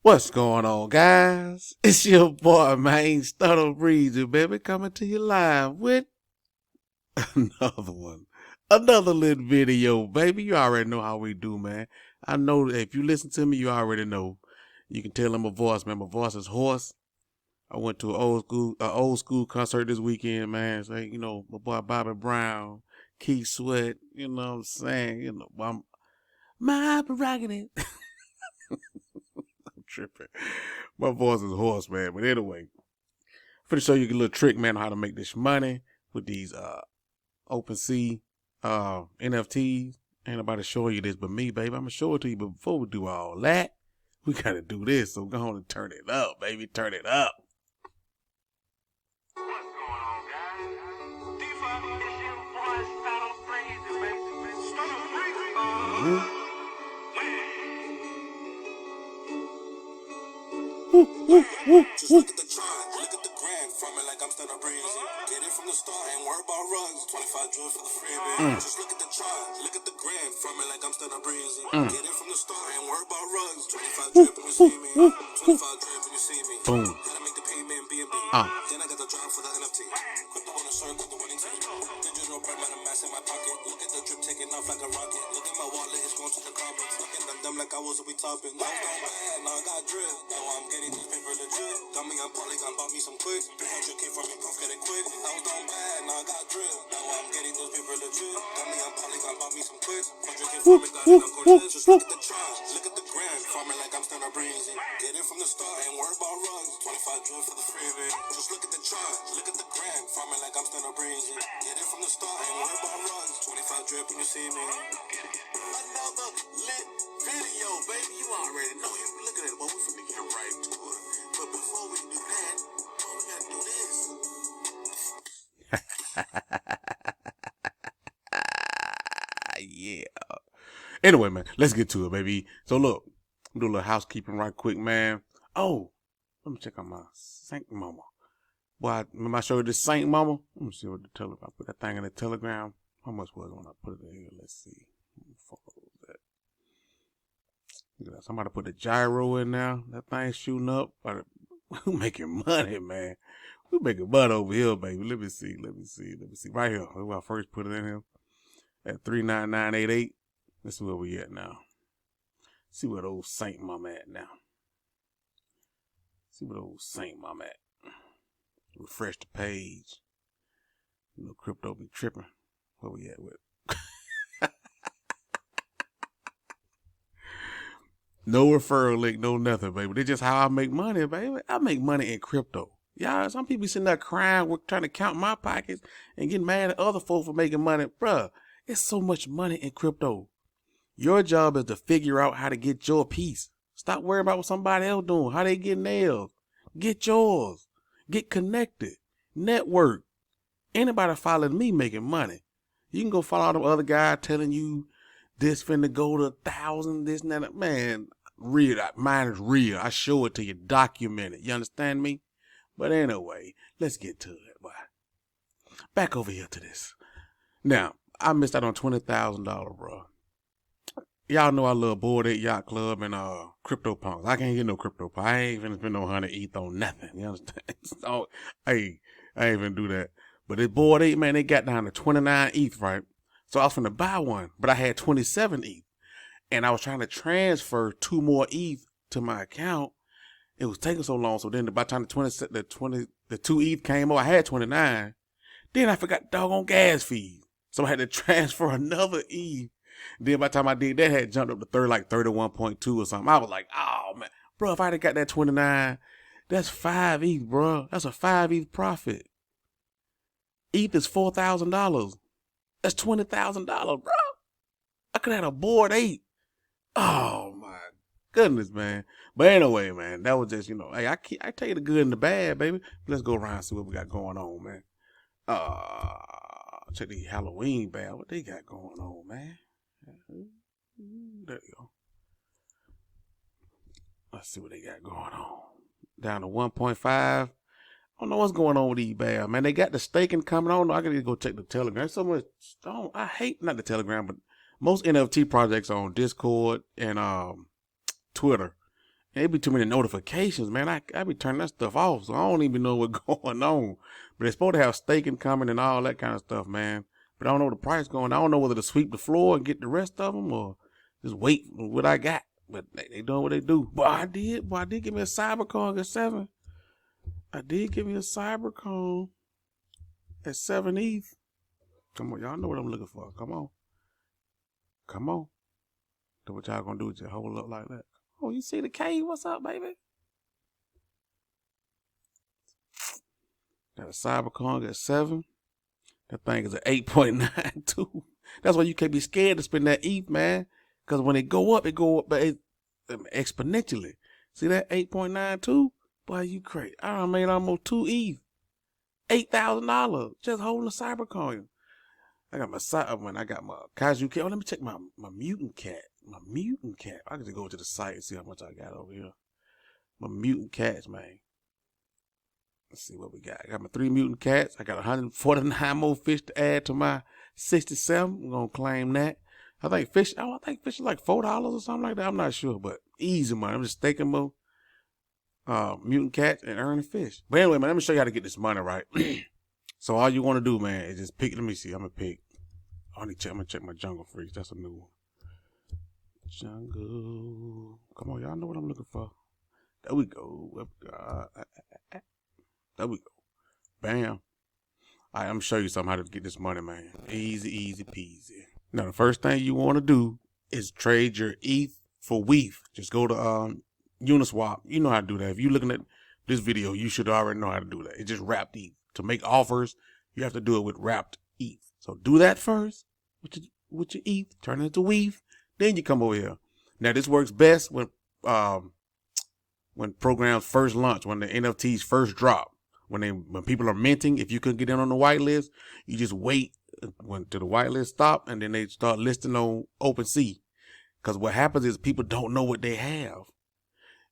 What's going on, guys? It's your boy, man, Stunner Breezy, baby, coming to you live with another one. Another little video, baby. You already know how we do, man. I know that if you listen to me, you already know. You can tell in my voice, man. My voice is hoarse. I went to an old school concert this weekend, man. So, my boy Bobby Brown, Keith Sweat, you know what I'm saying? I'm my prerogative. I'm tripping. My voice is hoarse, man. But anyway, I'm finna show you a little trick, man, on how to make this money with these OpenSea NFTs. Ain't nobody showing you this but me, baby. I'm gonna show it to you. But before we do all that, we gotta do this. So go on and turn it up, baby. Turn it up. What's going on, guys? D5, it's your boy, Stunner Breezy, baby. Stunner Breezy. Just look at the chart, look at the grand, from it like I'm Stunner Breezy. Get it from the start, ain't worry about rugs. 25 jewels for the freebie. Just look at the chart, look at the grand, from it like I'm Stunner Breezy. Get it from the start, ain't worry about rugs. 25 drip when you see me. 25 drip when you see me. Boom. Gotta make the payment B&B. Then I got the drop for the NFT. Quick the on the circle, the winning team. Digital bread, man, a mass in my pocket. Look at the drip taking off like a rocket. Look at my wallet, it's going to the carpet. Looking at them like I was we topping. Now I'm bad, now I got drip. Now I'm getting this paper legit. Got me on Polygon, bought me some quick. 300K from me, proof, get it quick. I was down bad, now I got drip. Now I'm getting those paper legit. Got me on Polygon, bought me some quick. 100K from me, got it on Cortez. Just look at the charge, look at the grand. Farming like I'm Stunner Breezy. Get it from the start, ain't worry about rugs. 25 jewels for the freebie. Just look at the charge, look at the grand. Farming like I'm Stunner Breezy. Get it from the start, ain't worry about rugs. 25 drip when you see me. Another lit video, baby. You already know. You look at it, but we finna get right to it. But before we do that, we gotta do this. Yeah. Anyway, man, let's get to it, baby. So look, I'm doing a little housekeeping right quick, man. Oh, let me check on my Saint Mama. Boy, remember I showed you this Saint Mama? Let me see what the Telegram. I put that thing in the Telegram. How much was it when I put it in here? Let's see. Follow that. Look at that. Somebody put the gyro in now. That thing's shooting up. But we're making money, man. We're making money over here, baby. Let me see. Right here. When I first put it in here at 39988. Let's see where we at now. See where the old Saint Mama at now. Refresh the page. Crypto be tripping. Where we at with? No referral link, no nothing, baby. This just how I make money, baby. I make money in crypto. Y'all, some people sitting there crying, we're trying to count my pockets and getting mad at other folks for making money. Bruh, it's so much money in crypto. Your job is to figure out how to get your piece. Stop worrying about what somebody else doing, how they get nails. Get yours. Get connected. Network. Anybody following me making money. You can go follow them other guy telling you this finna go to 1,000, this and that. Man, real. Mine is real. I show it to you. Document it. You understand me? But anyway, let's get to it, boy. Back over here to this. Now, I missed out on $20,000, bro. Y'all know I love Bored Ape Yacht Club and Crypto Punks. I can't get no Crypto Punk. I ain't finna spend no 100 ETH on nothing. You understand? So, hey, I ain't finna do that. But this Bored Ape, man, they got down to 29 ETH, right? So I was finna buy one, but I had 27 ETH. And I was trying to transfer 2 more ETH to my account. It was taking so long. So then by the time the 2 ETH came over, I had 29. Then I forgot the doggone gas fees. So I had to transfer another ETH. Then by the time I did that, had jumped up to 31.2 or something. I was like, oh, man. Bro, if I had got that 29, that's 5 ETH, bro. That's a 5 ETH profit. ETH is $4,000. That's $20,000, bro. I could have had a Bored Ape. Oh, my goodness, man. But anyway, man, that was just, hey, I tell you the good and the bad, baby. Let's go around and see what we got going on, man. Check the Halloween bag. What they got going on, man? There you go. Let's see what they got going on. Down to 1.5. I don't know what's going on with these bears, man. They got the staking coming on. I gotta go check the Telegram. There's so much. I hate not the Telegram, but most NFT projects are on Discord and Twitter. It be too many notifications, man. I be turning that stuff off, so I don't even know what's going on. But it's supposed to have staking coming and all that kind of stuff, man. But I don't know the price going. I don't know whether to sweep the floor and get the rest of them or just wait for what I got. But they doing what they do. But I did give me a Cybercoin at 7. I did give me a Cybercoin at 7 ETH. Come on, y'all know what I'm looking for. Come on. Come on. That's what y'all gonna do, just hold up like that. Oh, you see the K? What's up, baby? Got a Cybercoin at 7. That thing is at 8.92. That's why you can't be scared to spend that ETH, man. Because when it go up, but exponentially. See that 8.92? Boy, you crazy. I done made almost 2 ETH. $8,000 just holding a Cybercoin. I got my Kaiju cat. Oh, let me check my mutant cat. My mutant cat. I can just go to the site and see how much I got over here. My mutant cats, man. Let's see what we got. I got my 3 mutant cats. I got 149 more fish to add to my 67. I'm gonna claim that. I think fish is like $4 or something like that. I'm not sure, but easy money. I'm just staking more mutant cats and earning fish. But anyway, man, let me show you how to get this money right. So all you want to do, man, is just pick. Let me see. I'm gonna pick. I'm gonna check my jungle freeze. That's a new one. Jungle. Come on, y'all know what I'm looking for. There we go. There we go. Bam. All right, I'm gonna show you something how to get this money, man. Easy peasy. Now, the first thing you want to do is trade your ETH for WETH. Just go to Uniswap. You know how to do that. If you're looking at this video, you should already know how to do that. It's just wrapped ETH. To make offers, you have to do it with wrapped ETH. So do that first with your ETH. Turn it into WETH. Then you come over here. Now, this works best when programs first launch, when the NFTs first drop. When people are minting, if you couldn't get in on the whitelist, you just wait till the whitelist stop, and then they start listing on OpenSea. Because what happens is people don't know what they have.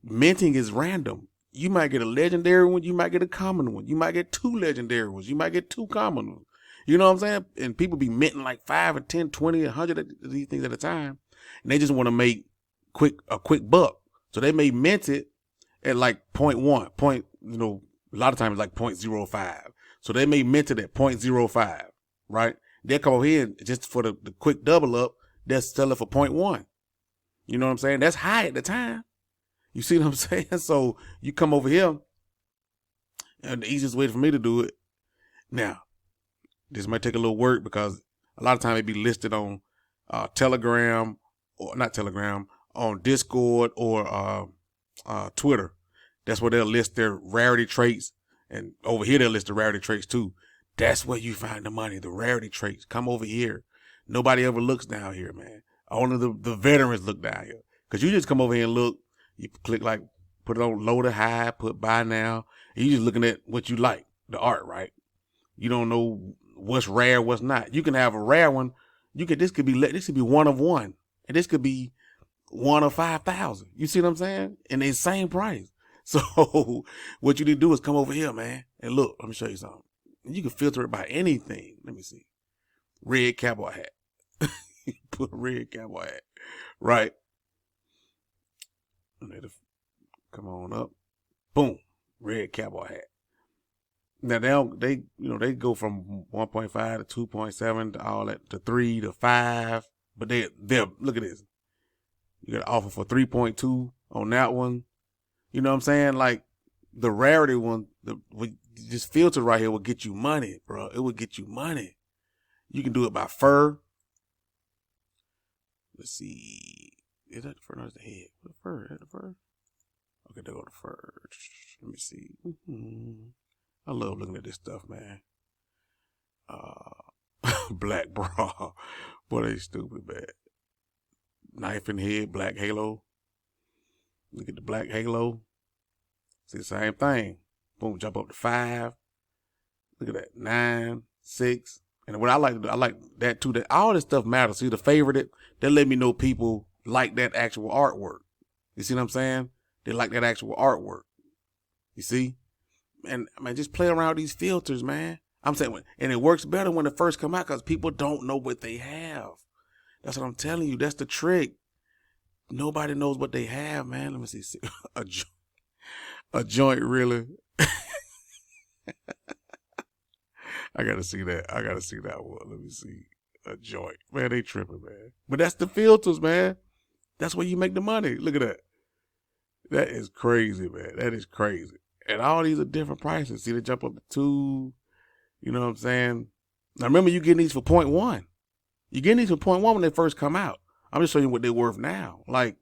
Minting is random. You might get a legendary one, you might get a common one, you might get 2 legendary ones, you might get 2 common ones. You know what I'm saying? And people be minting like 5 and 10, 20, 100 of these things at a time, and they just want to make a quick buck. So they may mint it at like 0.1, a lot of times like 0.05. So they may mint it at 0.05, right? They'll come over here and just for the quick double up, they'll sell it for 0.1. You know what I'm saying? That's high at the time. You see what I'm saying? So you come over here, and the easiest way for me to do it. Now, this might take a little work because a lot of times it be listed on Telegram, or not Telegram, on Discord or Twitter. That's where they'll list their rarity traits. And over here, they'll list the rarity traits too. That's where you find the money, the rarity traits. Come over here. Nobody ever looks down here, man. Only the veterans look down here. Because you just come over here and look. You click put it on low to high, put buy now. And you just looking at what you like, the art, right? You don't know what's rare, what's not. You can have a rare one. This could be one of one. And this could be one of 5,000. You see what I'm saying? And the same price. So what you need to do is come over here, man, and look. Let me show you something. You can filter it by anything. Let me see. Red cowboy hat. Put a red cowboy hat. Right. Come on up. Boom. Red cowboy hat. Now they go from 1.5 to 2.7 to all that to 3 to 5. But they're look at this. You got an offer for 3.2 on that one. You know what I'm saying? Like the rarity one, this filter right here will get you money, bro. It will get you money. You can do it by fur. Let's see. Is that the fur? No, it's the head. What the fur? Is that the fur? Okay, there go the fur. Let me see. I love looking at this stuff, man. Black bra. Boy, they stupid, man. Knife in head, black halo. Look at the black halo. See the same thing. Boom, jump up to 5. Look at that. 9, 6. And what I like that too, that all this stuff matters. See the favorite, that let me know people like that actual artwork. You see what I'm saying? They like that actual artwork. You see? And man, just play around with these filters, man. I'm saying, and it works better when it first come out because people don't know what they have. That's what I'm telling you. That's the trick. nobody knows what they have, man. Let me see. A joint, really? I gotta see that. I gotta see that one. Let me see. A joint. Man, they tripping, man. But that's the filters, man. That's where you make the money. Look at that. That is crazy, man. That is crazy. And all these are different prices. See, they jump up to 2. You know what I'm saying? Now, remember, you getting these for 0.1. You getting these for 0.1 when they first come out. I'm just showing you what they're worth now. Like,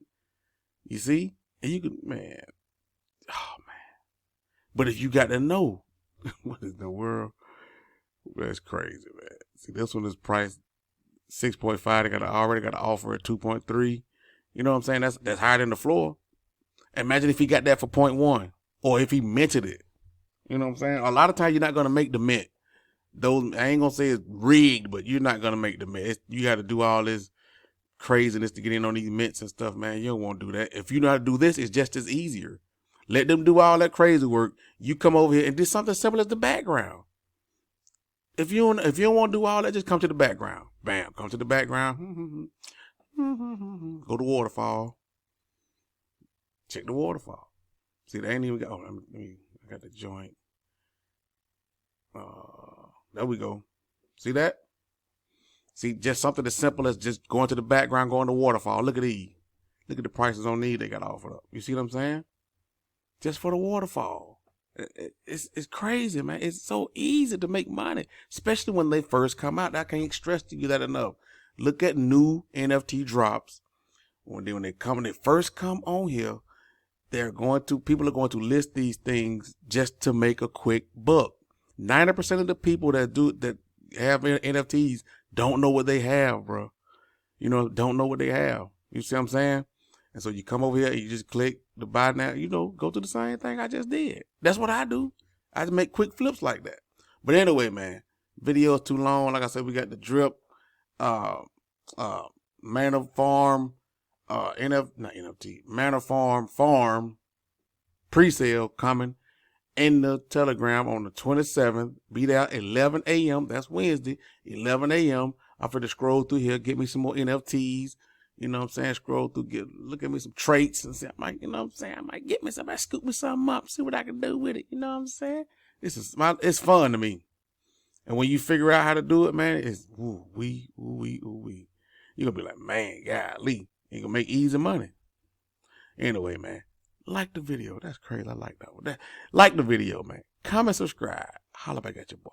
you see? And you can, man. Oh, man. But if you got to know, what is the world? That's crazy, man. See, this one is priced 6.5. They already got an offer at 2.3. You know what I'm saying? That's higher than the floor. Imagine if he got that for 0.1, or if he minted it. You know what I'm saying? A lot of times you're not gonna make the mint. Those, I ain't gonna say it's rigged, but you're not gonna make the mint. You got to do all this craziness to get in on these mints and stuff, man. You don't want to do that. If you know how to do this, it's just as easier. Let them do all that crazy work. You come over here and do something simple as the background. If you don't want to do all that, just come to the background. Bam, come to the background. Go to waterfall. Check the waterfall. See, they ain't even got. Oh, I got the joint. There we go. See that? See, just something as simple as just going to the background, going to waterfall. Look at these. Look at the prices on these they got offered up. You see what I'm saying? Just for the waterfall. It's crazy, man. It's so easy to make money, especially when they first come out. I can't stress to you that enough. Look at new NFT drops. When they first come on here, people are going to list these things just to make a quick buck. 90% of the people that have NFTs don't know what they have, bro. You know, don't know what they have. You see what I'm saying? And so you come over here and you just click the buy now, go to the same thing I just did. That's what I do. I just make quick flips like that. But anyway, man, video is too long. Like I said, we got the drip, Manor Farm, Manor Farm Presale coming in the Telegram on the 27th. Be there at 11 a.m. That's Wednesday, 11 a.m. I'm finna scroll through here, get me some more NFTs. You know what I'm saying? Scroll through, look at me some traits and see, I might get me somebody, scoop me something up, see what I can do with it. You know what I'm saying? It's fun to me. And when you figure out how to do it, man, it's ooh wee. You're gonna be like, man, golly, you gonna make easy money. Anyway, man, like the video. That's crazy. I like that one. Like the video, man. Comment, subscribe. Holla back at your boy.